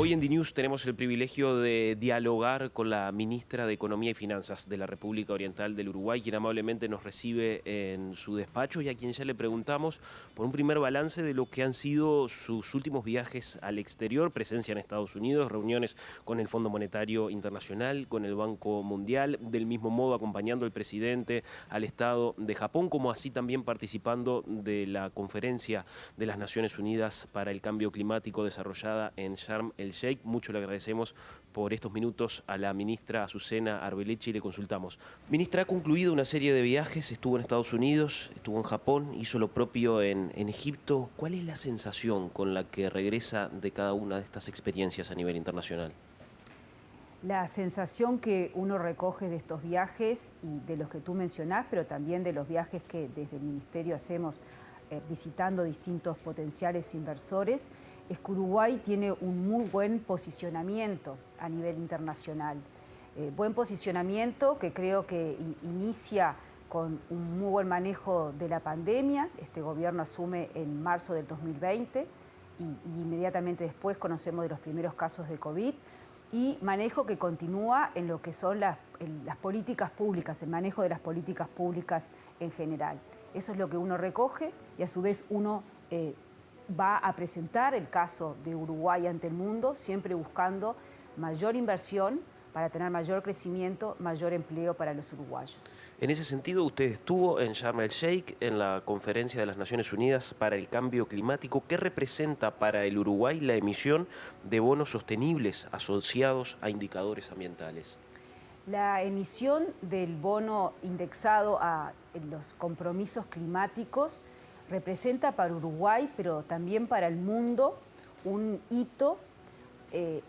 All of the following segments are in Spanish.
Hoy en DNews tenemos el privilegio de dialogar con la ministra de Economía y Finanzas de la República Oriental del Uruguay, quien amablemente nos recibe en su despacho y a quien ya le preguntamos por un primer balance de lo que han sido sus últimos viajes al exterior, presencia en Estados Unidos, reuniones con el Fondo Monetario Internacional, con el Banco Mundial, del mismo modo acompañando al presidente al Estado de Japón, como así también participando de la conferencia de las Naciones Unidas para el Cambio Climático desarrollada en Sharm el Sheikh. Mucho le agradecemos por estos minutos a la ministra Azucena Arbeleche y le consultamos. Ministra, ha concluido una serie de viajes, estuvo en Estados Unidos, estuvo en Japón, hizo lo propio en Egipto. ¿Cuál es la sensación con la que regresa de cada una de estas experiencias a nivel internacional? La sensación que uno recoge de estos viajes y de los que tú mencionás, pero también de los viajes que desde el Ministerio hacemos visitando distintos potenciales inversores, es que Uruguay tiene un muy buen posicionamiento a nivel internacional. Buen posicionamiento que creo que inicia con un muy buen manejo de la pandemia. Este gobierno asume en marzo del 2020 y inmediatamente después conocemos de los primeros casos de COVID. Y manejo que continúa en lo que son las políticas públicas, el manejo de las políticas públicas en general. Eso es lo que uno recoge y a su vez uno va a presentar el caso de Uruguay ante el mundo, siempre buscando mayor inversión para tener mayor crecimiento, mayor empleo para los uruguayos. En ese sentido, usted estuvo en Sharm el Sheikh, en la Conferencia de las Naciones Unidas para el Cambio Climático. ¿Qué representa para el Uruguay la emisión de bonos sostenibles asociados a indicadores ambientales? La emisión del bono indexado a los compromisos climáticos representa para Uruguay, pero también para el mundo, un hito en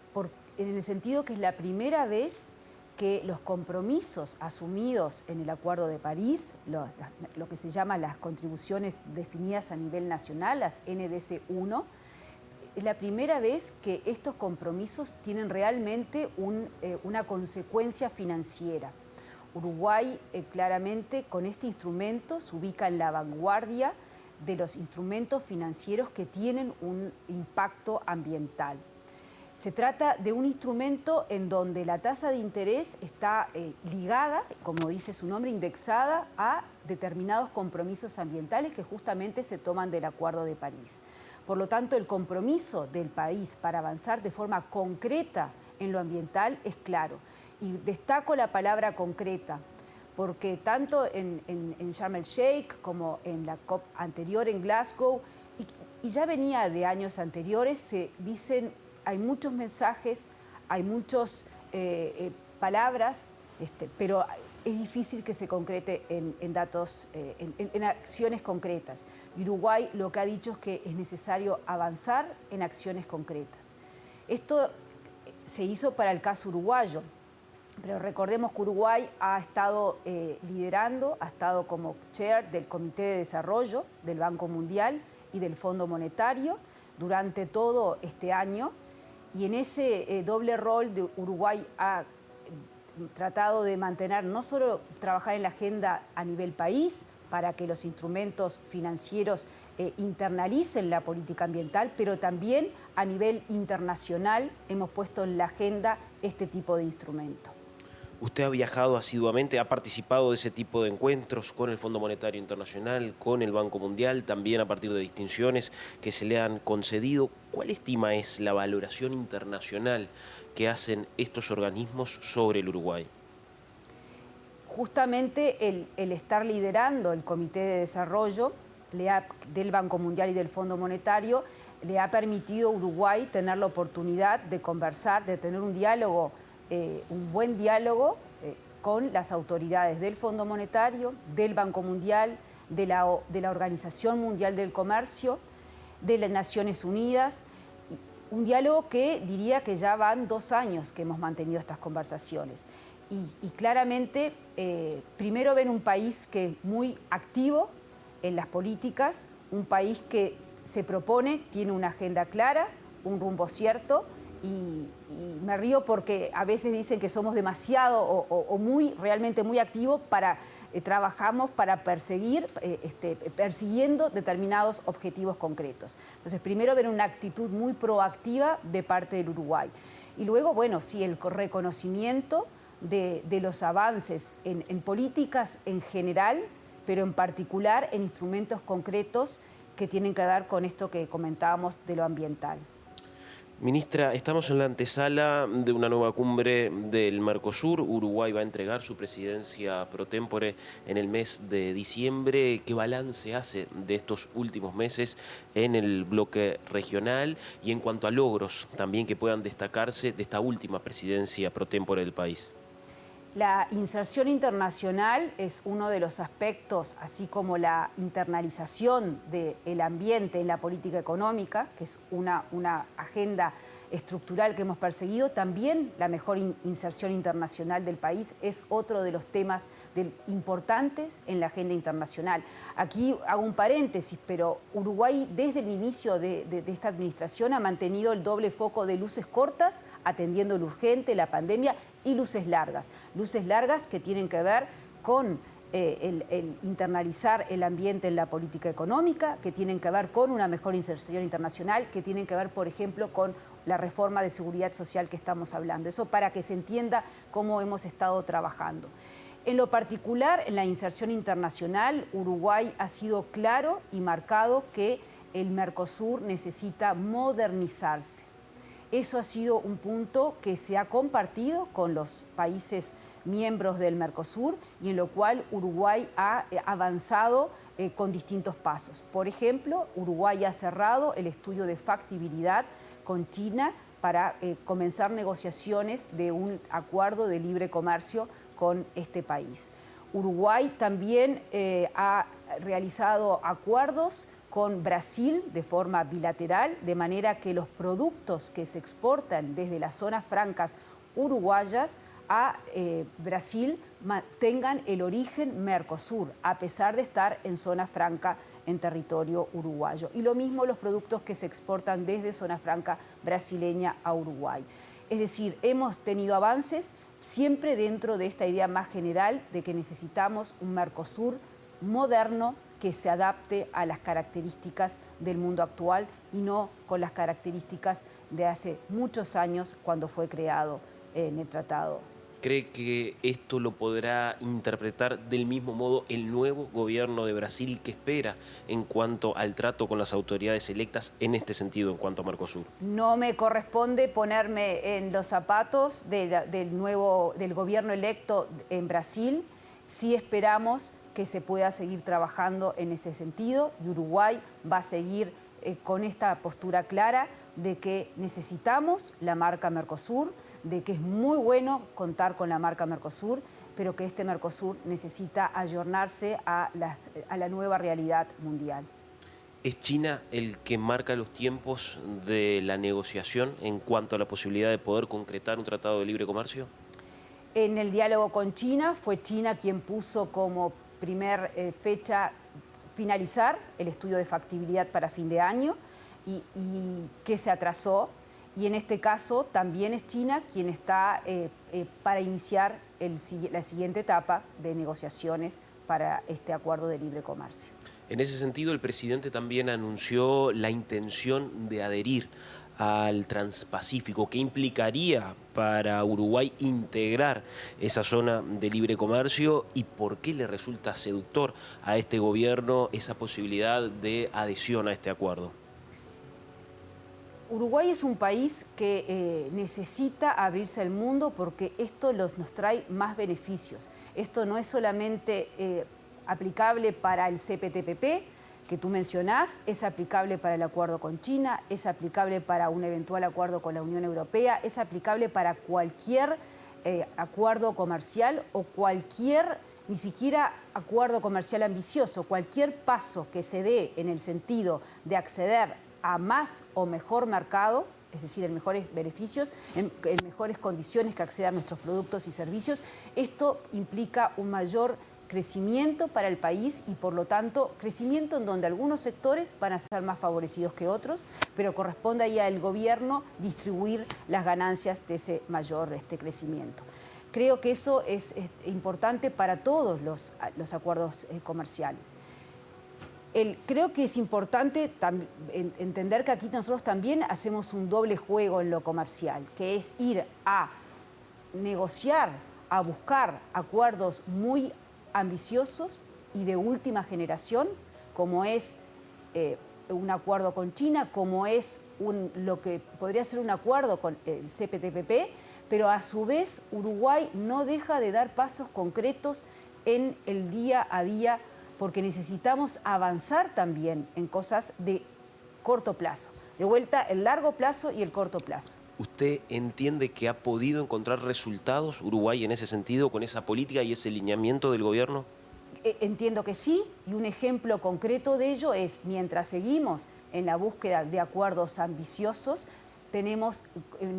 el sentido que es la primera vez que los compromisos asumidos en el Acuerdo de París, lo que se llama las contribuciones definidas a nivel nacional, las NDC-1, es la primera vez que estos compromisos tienen realmente una consecuencia financiera. Uruguay claramente con este instrumento se ubica en la vanguardia de los instrumentos financieros que tienen un impacto ambiental. Se trata de un instrumento en donde la tasa de interés está ligada, como dice su nombre, indexada a determinados compromisos ambientales que justamente se toman del Acuerdo de París. Por lo tanto, el compromiso del país para avanzar de forma concreta en lo ambiental es claro. Y destaco la palabra concreta, porque tanto en Sharm el Sheikh como en la COP anterior en Glasgow, y ya venía de años anteriores, se dicen, hay muchos mensajes, hay muchas palabras, pero es difícil que se concrete en datos, en acciones concretas. Y Uruguay lo que ha dicho es que es necesario avanzar en acciones concretas. Esto se hizo para el caso uruguayo, pero recordemos que Uruguay ha estado liderando, ha estado como chair del Comité de Desarrollo del Banco Mundial y del Fondo Monetario durante todo este año. Y en ese doble rol de Uruguay ha tratado de mantener, no solo trabajar en la agenda a nivel país, para que los instrumentos financieros internalicen la política ambiental, pero también a nivel internacional hemos puesto en la agenda este tipo de instrumento. Usted ha viajado asiduamente, ha participado de ese tipo de encuentros con el Fondo Monetario Internacional, con el Banco Mundial, también a partir de distinciones que se le han concedido. ¿Cuál estima es la valoración internacional que hacen estos organismos sobre el Uruguay? Justamente el estar liderando el Comité de Desarrollo del Banco Mundial y del Fondo Monetario le ha permitido a Uruguay tener la oportunidad de conversar, de tener un diálogo, un buen diálogo con las autoridades del Fondo Monetario, del Banco Mundial, de la Organización Mundial del Comercio, de las Naciones Unidas. Un diálogo que diría que ya van 2 años que hemos mantenido estas conversaciones. Y claramente, primero ven un país que es muy activo en las políticas, un país que se propone, tiene una agenda clara, un rumbo cierto y me río porque a veces dicen que somos demasiado realmente muy activos para trabajamos para persiguiendo determinados objetivos concretos. Entonces, primero ver una actitud muy proactiva de parte del Uruguay. Y luego, bueno, sí, el reconocimiento de los avances en políticas en general, pero en particular en instrumentos concretos que tienen que ver con esto que comentábamos de lo ambiental. Ministra, estamos en la antesala de una nueva cumbre del Mercosur. Uruguay va a entregar su presidencia pro tempore en el mes de diciembre. ¿Qué balance hace de estos últimos meses en el bloque regional y en cuanto a logros también que puedan destacarse de esta última presidencia pro tempore del país? La inserción internacional es uno de los aspectos, así como la internalización del ambiente en la política económica, que es una agenda estructural que hemos perseguido. También la mejor inserción internacional del país es otro de los temas importantes en la agenda internacional. Aquí hago un paréntesis, pero Uruguay desde el inicio de esta administración ha mantenido el doble foco de luces cortas, atendiendo lo urgente, la pandemia, y luces largas. Luces largas que tienen que ver con el internalizar el ambiente en la política económica, que tienen que ver con una mejor inserción internacional, que tienen que ver, por ejemplo, con la reforma de seguridad social que estamos hablando. Eso para que se entienda cómo hemos estado trabajando. En lo particular, en la inserción internacional, Uruguay ha sido claro y marcado que el Mercosur necesita modernizarse. Eso ha sido un punto que se ha compartido con los países miembros del Mercosur y en lo cual Uruguay ha avanzado con distintos pasos. Por ejemplo, Uruguay ha cerrado el estudio de factibilidad con China para comenzar negociaciones de un acuerdo de libre comercio con este país. Uruguay también ha realizado acuerdos con Brasil de forma bilateral, de manera que los productos que se exportan desde las zonas francas uruguayas a Brasil tengan el origen Mercosur, a pesar de estar en zona franca en territorio uruguayo. Y lo mismo los productos que se exportan desde zona franca brasileña a Uruguay. Es decir, hemos tenido avances siempre dentro de esta idea más general de que necesitamos un Mercosur moderno, que se adapte a las características del mundo actual y no con las características de hace muchos años cuando fue creado en el tratado. ¿Cree que esto lo podrá interpretar del mismo modo el nuevo gobierno de Brasil? ¿Qué espera en cuanto al trato con las autoridades electas en este sentido, en cuanto a Mercosur? No me corresponde ponerme en los zapatos del gobierno electo en Brasil. Sí esperamos que se pueda seguir trabajando en ese sentido y Uruguay va a seguir con esta postura clara de que necesitamos la marca Mercosur, de que es muy bueno contar con la marca Mercosur, pero que este Mercosur necesita ayornarse a la nueva realidad mundial. ¿Es China el que marca los tiempos de la negociación en cuanto a la posibilidad de poder concretar un tratado de libre comercio? En el diálogo con China fue China quien puso como primer fecha finalizar el estudio de factibilidad para fin de año y que se atrasó. Y en este caso también es China quien está para iniciar la siguiente etapa de negociaciones para este acuerdo de libre comercio. En ese sentido, el presidente también anunció la intención de adherir al Transpacífico. ¿Qué implicaría para Uruguay integrar esa zona de libre comercio y por qué le resulta seductor a este gobierno esa posibilidad de adhesión a este acuerdo? Uruguay es un país que necesita abrirse al mundo porque esto nos trae más beneficios. Esto no es solamente aplicable para el CPTPP, que tú mencionás, es aplicable para el acuerdo con China, es aplicable para un eventual acuerdo con la Unión Europea, es aplicable para cualquier acuerdo comercial o ni siquiera acuerdo comercial ambicioso, cualquier paso que se dé en el sentido de acceder a más o mejor mercado, es decir, en mejores beneficios, en mejores condiciones que accedan a nuestros productos y servicios. Esto implica un mayor crecimiento para el país y por lo tanto crecimiento en donde algunos sectores van a ser más favorecidos que otros, pero corresponde ahí al gobierno distribuir las ganancias de ese mayor crecimiento. Creo que eso es importante para todos los acuerdos comerciales. Creo que es importante entender que aquí nosotros también hacemos un doble juego en lo comercial, que es ir a negociar, a buscar acuerdos muy ambiciosos y de última generación, como es un acuerdo con China, como es lo que podría ser un acuerdo con el CPTPP, pero a su vez Uruguay no deja de dar pasos concretos en el día a día porque necesitamos avanzar también en cosas de corto plazo. De vuelta, el largo plazo y el corto plazo. ¿Usted entiende que ha podido encontrar resultados Uruguay en ese sentido, con esa política y ese lineamiento del gobierno? Entiendo que sí, y un ejemplo concreto de ello es, mientras seguimos en la búsqueda de acuerdos ambiciosos, tenemos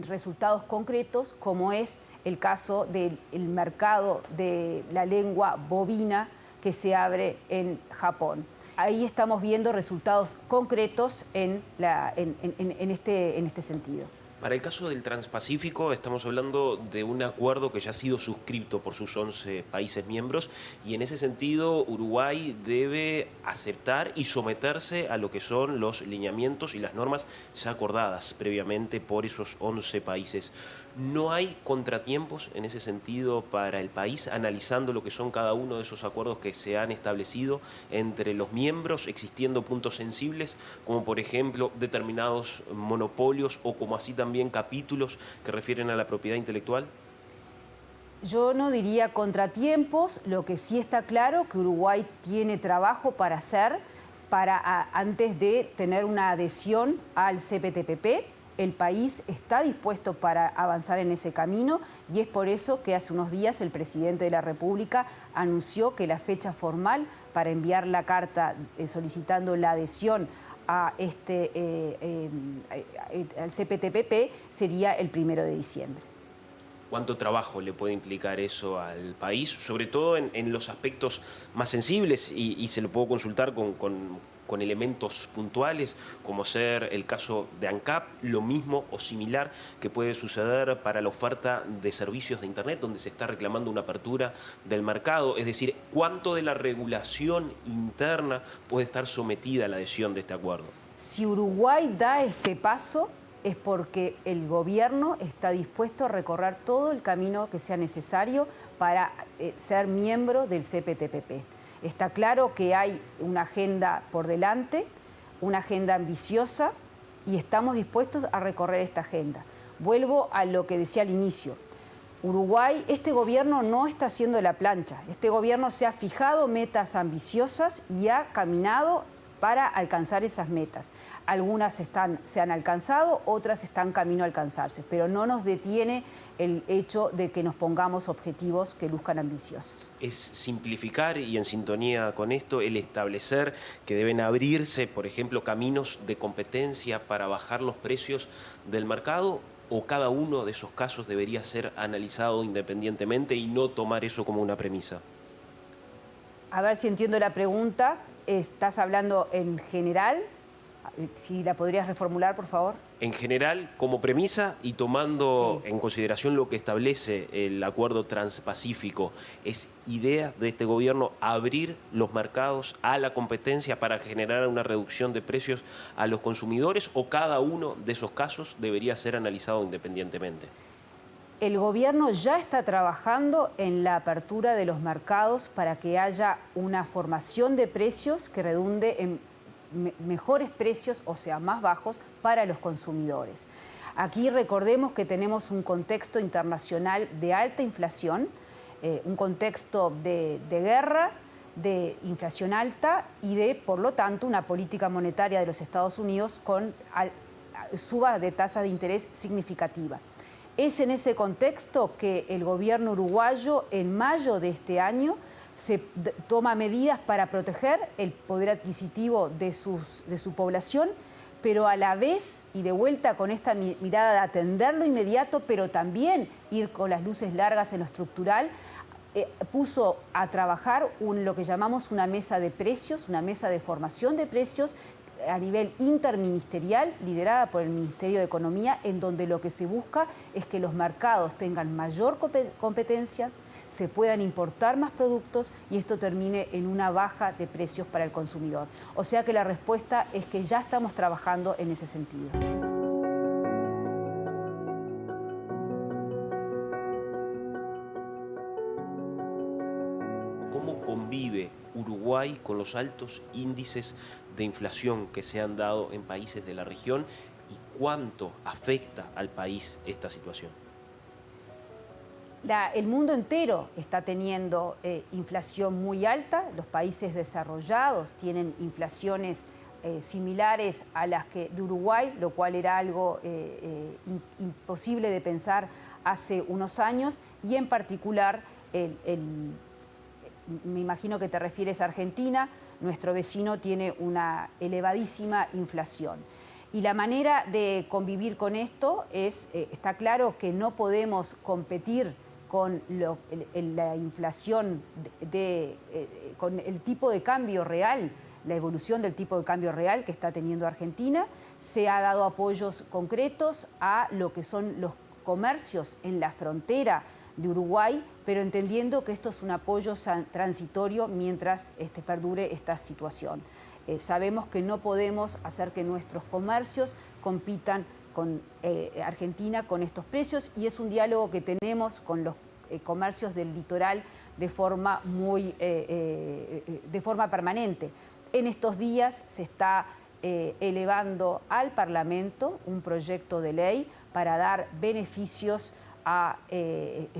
resultados concretos, como es el caso del mercado de la lengua bovina que se abre en Japón. Ahí estamos viendo resultados concretos en este sentido. Para el caso del Transpacífico estamos hablando de un acuerdo que ya ha sido suscrito por sus 11 países miembros y en ese sentido Uruguay debe aceptar y someterse a lo que son los lineamientos y las normas ya acordadas previamente por esos 11 países. ¿No hay contratiempos en ese sentido para el país analizando lo que son cada uno de esos acuerdos que se han establecido entre los miembros, existiendo puntos sensibles como por ejemplo determinados monopolios o como así también capítulos que refieren a la propiedad intelectual? Yo no diría contratiempos, lo que sí está claro que Uruguay tiene trabajo para hacer antes de tener una adhesión al CPTPP. El país está dispuesto para avanzar en ese camino y es por eso que hace unos días el presidente de la República anunció que la fecha formal para enviar la carta solicitando la adhesión al CPTPP sería el 1 de diciembre. ¿Cuánto trabajo le puede implicar eso al país? Sobre todo en los aspectos más sensibles y se lo puedo consultar con elementos puntuales, como ser el caso de ANCAP, lo mismo o similar que puede suceder para la oferta de servicios de Internet, donde se está reclamando una apertura del mercado. Es decir, ¿cuánto de la regulación interna puede estar sometida a la adhesión de este acuerdo? Si Uruguay da este paso, es porque el gobierno está dispuesto a recorrer todo el camino que sea necesario para ser miembro del CPTPP. Está claro que hay una agenda por delante, una agenda ambiciosa, y estamos dispuestos a recorrer esta agenda. Vuelvo a lo que decía al inicio. Uruguay, este gobierno no está haciendo la plancha. Este gobierno se ha fijado metas ambiciosas y ha caminado para alcanzar esas metas. Algunas se han alcanzado, otras están camino a alcanzarse, pero no nos detiene el hecho de que nos pongamos objetivos que luzcan ambiciosos. Es simplificar y en sintonía con esto el establecer que deben abrirse, por ejemplo, caminos de competencia para bajar los precios del mercado, o cada uno de esos casos debería ser analizado independientemente y no tomar eso como una premisa. A ver si entiendo la pregunta. ¿Estás hablando en general? Si la podrías reformular, por favor. En general, como premisa y tomando en consideración lo que establece el acuerdo transpacífico, ¿es idea de este gobierno abrir los mercados a la competencia para generar una reducción de precios a los consumidores o cada uno de esos casos debería ser analizado independientemente? El gobierno ya está trabajando en la apertura de los mercados para que haya una formación de precios que redunde en mejores precios, o sea, más bajos, para los consumidores. Aquí recordemos que tenemos un contexto internacional de alta inflación, un contexto de guerra, de inflación alta y de, por lo tanto, una política monetaria de los Estados Unidos con suba de tasas de interés significativa. Es en ese contexto que el gobierno uruguayo, en mayo de este año, se toma medidas para proteger el poder adquisitivo de su población, pero a la vez, y de vuelta con esta mirada de atender lo inmediato, pero también ir con las luces largas en lo estructural, puso a trabajar lo que llamamos una mesa de precios, una mesa de formación de precios a nivel interministerial, liderada por el Ministerio de Economía, en donde lo que se busca es que los mercados tengan mayor competencia, se puedan importar más productos y esto termine en una baja de precios para el consumidor. O sea que la respuesta es que ya estamos trabajando en ese sentido. ¿Cómo convive Uruguay con los altos índices de inflación que se han dado en países de la región y cuánto afecta al país esta situación? El mundo entero está teniendo inflación muy alta. Los países desarrollados tienen inflaciones similares a las que de Uruguay, lo cual era algo imposible de pensar hace unos años, y en particular me imagino que te refieres a Argentina. Nuestro vecino tiene una elevadísima inflación. Y la manera de convivir con esto está claro que no podemos competir con la inflación, con el tipo de cambio real, la evolución del tipo de cambio real que está teniendo Argentina. Se ha dado apoyos concretos a lo que son los comercios en la frontera de Uruguay, pero entendiendo que esto es un apoyo transitorio mientras perdure esta situación. Sabemos que no podemos hacer que nuestros comercios compitan con Argentina con estos precios, y es un diálogo que tenemos con los comercios del litoral de forma permanente. En estos días se está elevando al Parlamento un proyecto de ley para dar beneficios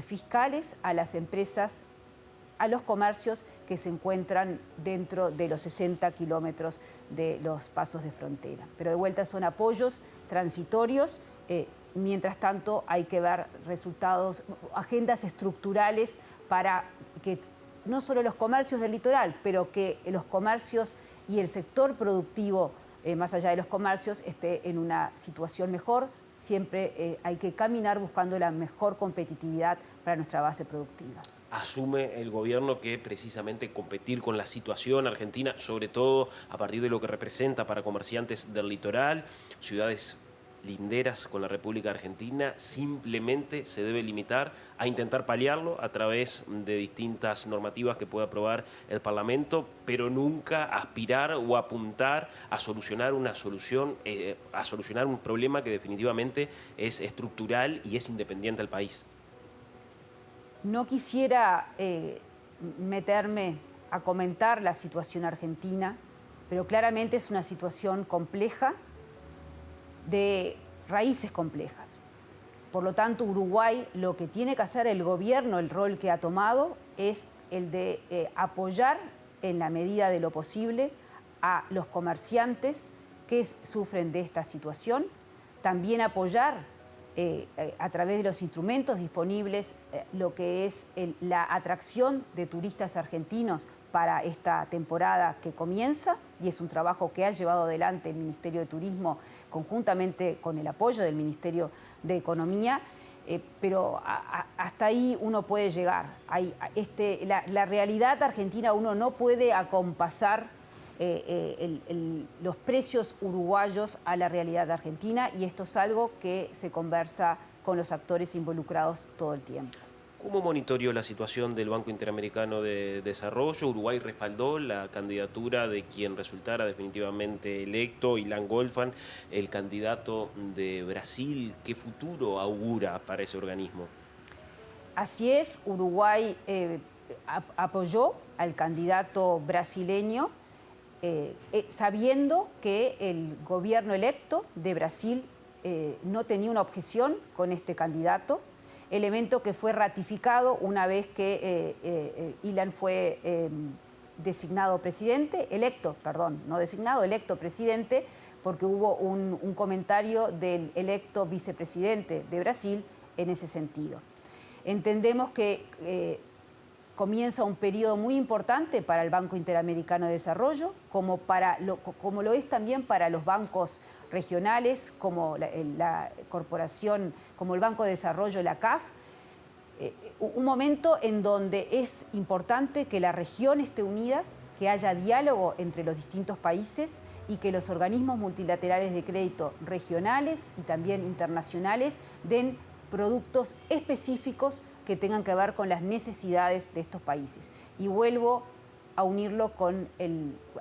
fiscales a las empresas, a los comercios que se encuentran dentro de los 60 kilómetros de los pasos de frontera. Pero de vuelta son apoyos transitorios. Mientras tanto hay que ver resultados, agendas estructurales para que no solo los comercios del litoral, pero que los comercios y el sector productivo, más allá de los comercios, esté en una situación mejor. Siempre hay que caminar buscando la mejor competitividad para nuestra base productiva. Asume el gobierno que precisamente competir con la situación argentina, sobre todo a partir de lo que representa para comerciantes del litoral, ciudades linderas con la República Argentina, simplemente se debe limitar a intentar paliarlo a través de distintas normativas que pueda aprobar el Parlamento, pero nunca aspirar o apuntar a solucionar a solucionar un problema que definitivamente es estructural y es independiente al país. No quisiera meterme a comentar la situación argentina, pero claramente es una situación compleja, de raíces complejas. Por lo tanto, Uruguay lo que tiene que hacer el gobierno, el rol que ha tomado, es el de apoyar en la medida de lo posible a los comerciantes que sufren de esta situación, también apoyar a través de los instrumentos disponibles lo que es la atracción de turistas argentinos para esta temporada que comienza, y es un trabajo que ha llevado adelante el Ministerio de Turismo conjuntamente con el apoyo del Ministerio de Economía, pero hasta ahí uno puede llegar. La realidad argentina, uno no puede acompasar los precios uruguayos a la realidad argentina, y esto es algo que se conversa con los actores involucrados todo el tiempo. ¿Cómo monitoreó la situación del Banco Interamericano de Desarrollo? Uruguay respaldó la candidatura de quien resultara definitivamente electo, Ilan Goldfan, el candidato de Brasil. ¿Qué futuro augura para ese organismo? Así es, Uruguay apoyó al candidato brasileño, sabiendo que el gobierno electo de Brasil no tenía una objeción con este candidato, elemento que fue ratificado una vez que Ilan fue designado presidente, electo presidente, porque hubo un comentario del electo vicepresidente de Brasil en ese sentido. Entendemos que comienza un periodo muy importante para el Banco Interamericano de Desarrollo, como lo es también para los bancos regionales, como la corporación, como el Banco de Desarrollo, la CAF. un momento en donde es importante que la región esté unida, que haya diálogo entre los distintos países y que los organismos multilaterales de crédito regionales y también internacionales den productos específicos que tengan que ver con las necesidades de estos países. Y vuelvo a unirlo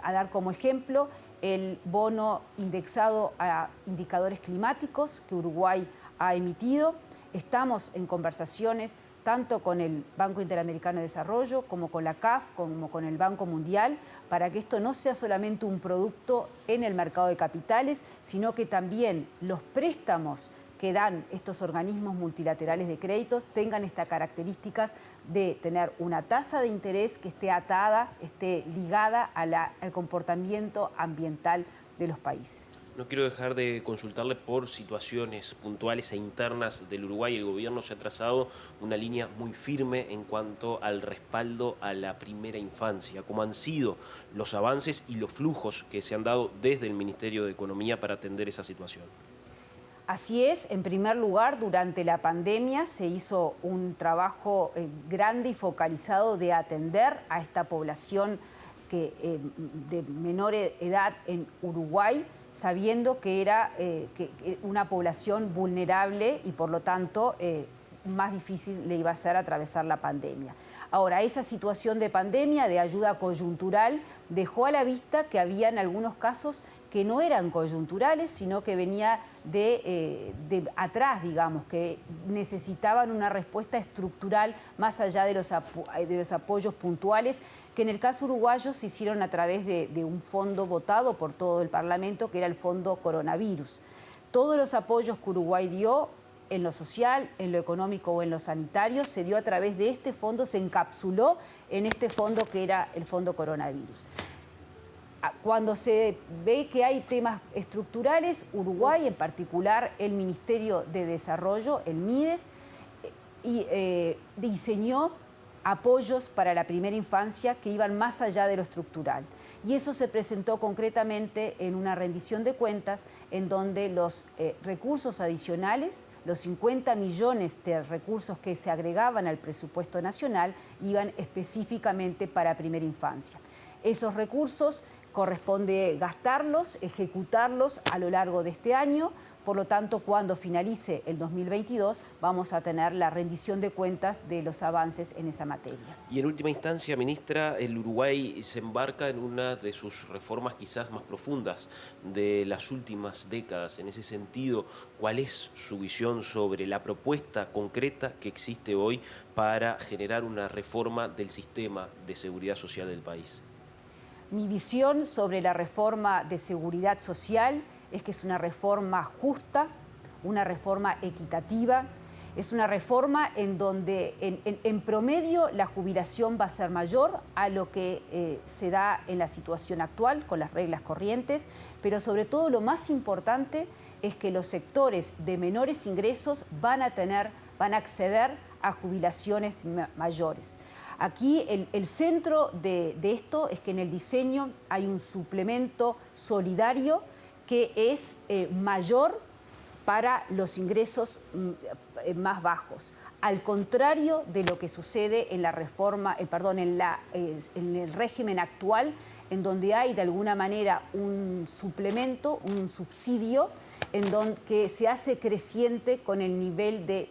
a dar como ejemplo el bono indexado a indicadores climáticos que Uruguay ha emitido. Estamos en conversaciones tanto con el Banco Interamericano de Desarrollo como con la CAF, como con el Banco Mundial, para que esto no sea solamente un producto en el mercado de capitales, sino que también los préstamos que dan estos organismos multilaterales de créditos tengan estas características de tener una tasa de interés que esté atada, esté ligada al comportamiento ambiental de los países. No quiero dejar de consultarle por situaciones puntuales e internas del Uruguay. El gobierno se ha trazado una línea muy firme en cuanto al respaldo a la primera infancia. ¿Cómo han sido los avances y los flujos que se han dado desde el Ministerio de Economía para atender esa situación? Así es, en primer lugar, durante la pandemia se hizo un trabajo grande y focalizado de atender a esta población de menor edad en Uruguay, sabiendo que era una población vulnerable y por lo tanto más difícil le iba a ser atravesar la pandemia. Ahora, esa situación de pandemia, de ayuda coyuntural, dejó a la vista que había en algunos casos que no eran coyunturales, sino que venía de atrás, digamos, que necesitaban una respuesta estructural más allá de los apoyos puntuales, que en el caso uruguayo se hicieron a través de un fondo votado por todo el Parlamento, que era el Fondo Coronavirus. Todos los apoyos que Uruguay dio en lo social, en lo económico o en lo sanitario, se dio a través de este fondo, se encapsuló en este fondo que era el Fondo Coronavirus. Cuando se ve que hay temas estructurales, Uruguay, en particular el Ministerio de Desarrollo, el MIDES, diseñó apoyos para la primera infancia que iban más allá de lo estructural. Y eso se presentó concretamente en una rendición de cuentas en donde los recursos adicionales, los 50 millones de recursos que se agregaban al presupuesto nacional, iban específicamente para primera infancia. Esos recursos corresponde gastarlos, ejecutarlos a lo largo de este año. Por lo tanto, cuando finalice el 2022, vamos a tener la rendición de cuentas de los avances en esa materia. Y en última instancia, ministra, el Uruguay se embarca en una de sus reformas quizás más profundas de las últimas décadas. En ese sentido, ¿cuál es su visión sobre la propuesta concreta que existe hoy para generar una reforma del sistema de seguridad social del país? Mi visión sobre la reforma de seguridad social es que es una reforma justa, una reforma equitativa, es una reforma en donde en promedio la jubilación va a ser mayor a lo que se da en la situación actual con las reglas corrientes, pero sobre todo lo más importante es que los sectores de menores ingresos van a acceder a jubilaciones mayores. Aquí el centro de esto es que en el diseño hay un suplemento solidario que es mayor para los ingresos más bajos, al contrario de lo que sucede en la reforma, en el régimen actual, en donde hay de alguna manera un suplemento, un subsidio, que se hace creciente con el nivel de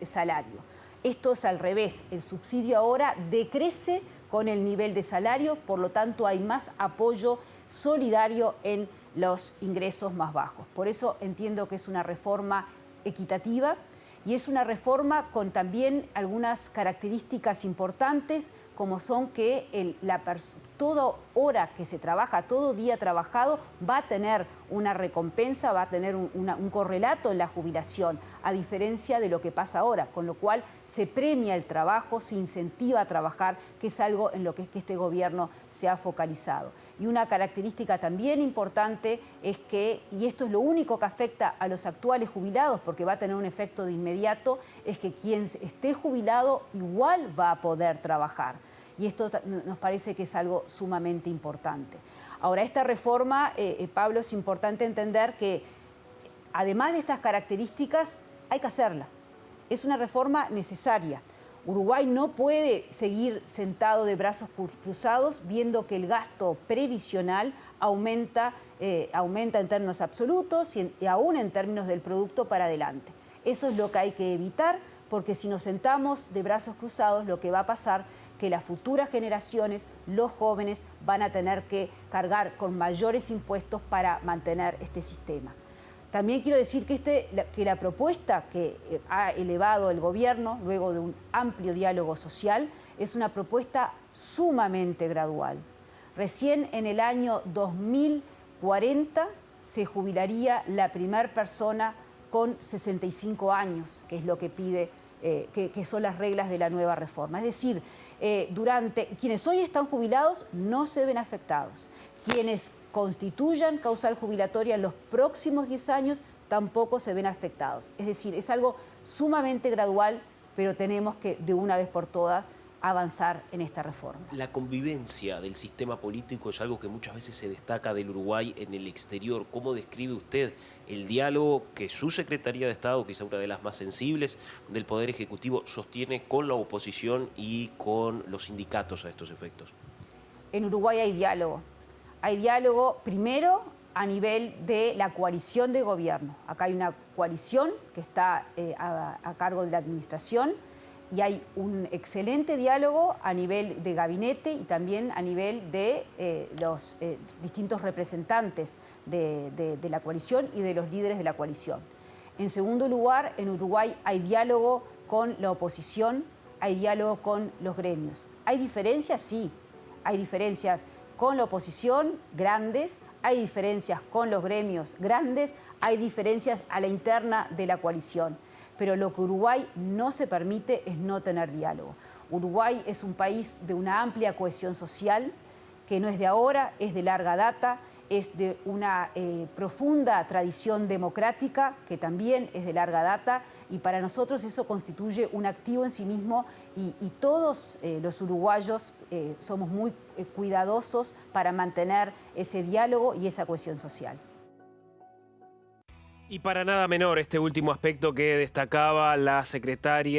salario. Esto es al revés, el subsidio ahora decrece con el nivel de salario, por lo tanto hay más apoyo solidario en los ingresos más bajos. Por eso entiendo que es una reforma equitativa y es una reforma con también algunas características importantes, como son que toda hora que se trabaja, todo día trabajado, va a tener una recompensa, va a tener un correlato en la jubilación, a diferencia de lo que pasa ahora, con lo cual se premia el trabajo, se incentiva a trabajar, que es algo en lo que este gobierno se ha focalizado. Y una característica también importante es que, y esto es lo único que afecta a los actuales jubilados, porque va a tener un efecto de inmediato, es que quien esté jubilado igual va a poder trabajar. Y esto nos parece que es algo sumamente importante. Ahora, esta reforma, Pablo, es importante entender que además de estas características hay que hacerla. Es una reforma necesaria. Uruguay no puede seguir sentado de brazos cruzados viendo que el gasto previsional aumenta en términos absolutos y aún en términos del producto para adelante. Eso es lo que hay que evitar, porque si nos sentamos de brazos cruzados, lo que va a pasar es que las futuras generaciones, los jóvenes, van a tener que cargar con mayores impuestos para mantener este sistema. También quiero decir que la propuesta que ha elevado el gobierno, luego de un amplio diálogo social, es una propuesta sumamente gradual. Recién en el año 2040 se jubilaría la primera persona con 65 años, que es lo que pide, que son las reglas de la nueva reforma. Es decir, quienes hoy están jubilados no se ven afectados. Quienes constituyan causal jubilatoria en los próximos 10 años tampoco se ven afectados. Es decir, es algo sumamente gradual, pero tenemos que de una vez por todas avanzar en esta reforma. La convivencia del sistema político es algo que muchas veces se destaca del Uruguay en el exterior. ¿Cómo describe usted el diálogo que su Secretaría de Estado, quizá una de las más sensibles del Poder Ejecutivo, sostiene con la oposición y con los sindicatos a estos efectos? En Uruguay hay diálogo. Hay diálogo primero a nivel de la coalición de gobierno. Acá hay una coalición que está a cargo de la administración y hay un excelente diálogo a nivel de gabinete y también a nivel de los distintos representantes de la coalición y de los líderes de la coalición. En segundo lugar, en Uruguay hay diálogo con la oposición, hay diálogo con los gremios. ¿Hay diferencias? Sí, hay diferencias con la oposición grandes, hay diferencias con los gremios grandes, hay diferencias a la interna de la coalición. Pero lo que Uruguay no se permite es no tener diálogo. Uruguay es un país de una amplia cohesión social, que no es de ahora, es de larga data, es de una profunda tradición democrática, que también es de larga data, y para nosotros eso constituye un activo en sí mismo y todos los uruguayos somos muy cuidadosos para mantener ese diálogo y esa cohesión social. Y para nada menor este último aspecto que destacaba la secretaria